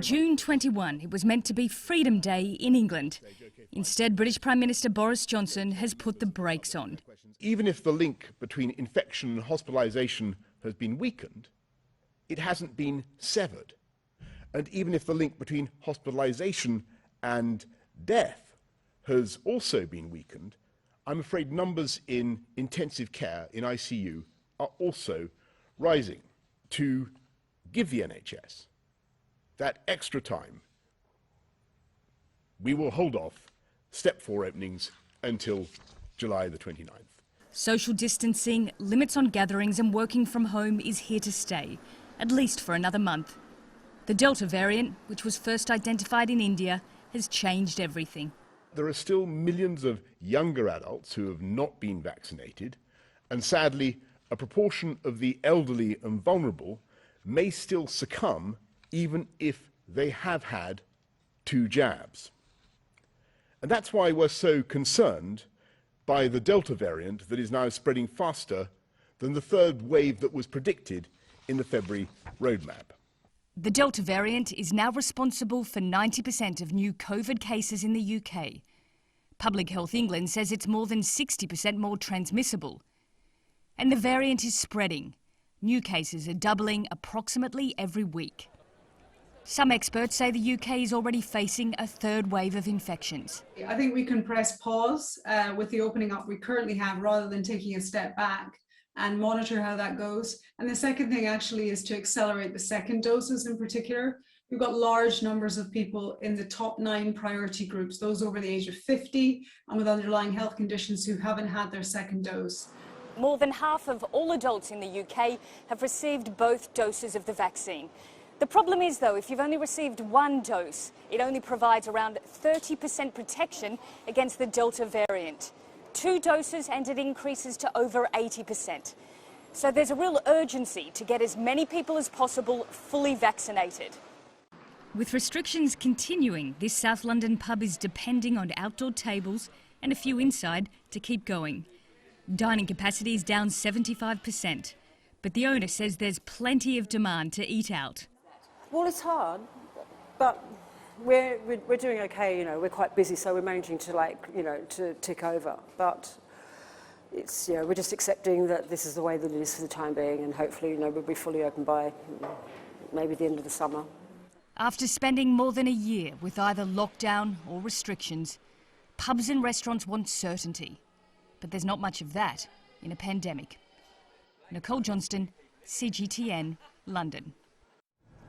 June 21, it was meant to be Freedom Day in England. Instead, British Prime Minister Boris Johnson has put the brakes on. Even if the link between infection and hospitalisation has been weakened, it hasn't been severed. And even if the link between hospitalisation and death has also been weakened, I'm afraid numbers in intensive care, in ICU, are also rising. To give the NHS that extra time, we will hold off Step 4 openings until July the 29th. Social distancing, limits on gatherings and working from home is here to stay, at least for another month. The Delta variant, which was first identified in India, has changed everything. There are still millions of younger adults who have not been vaccinated, and sadly, a proportion of the elderly and vulnerable may still succumb even if they have had 2 jabs. And that's why we're so concerned by the Delta variant that is now spreading faster than the 3rd wave that was predicted in the February roadmap. The Delta variant is now responsible for 90% of new COVID cases in the UK. Public Health England says it's more than 60% more transmissible. And the variant is spreading. New cases are doubling approximately every week. Some experts say the UK is already facing a 3rd wave of infections. I think we can press pause with the opening up we currently have rather than taking a step back and monitor how that goes. And the second thing actually is to accelerate the second doses in particular. We've got large numbers of people in the top 9 priority groups, those over the age of 50 and with underlying health conditions who haven't had their second dose. More than half of all adults in the UK have received both doses of the vaccine. The problem is, though, if you've only received 1 dose, it only provides around 30% protection against the Delta variant. 2 doses and it increases to over 80%. So there's a real urgency to get as many people as possible fully vaccinated. With restrictions continuing, this South London pub is depending on outdoor tables and a few inside to keep going. Dining capacity is down 75%, but the owner says there's plenty of demand to eat out. Well, it's hard, but we're doing okay. You know, we're quite busy, so we're managing to to tick over. But it's we're just accepting that this is the way that it is for the time being, and hopefully we'll be fully open by maybe the end of the summer. After spending more than a year with either lockdown or restrictions, pubs and restaurants want certainty. But there's not much of that in a pandemic. Nicole Johnston, CGTN, London.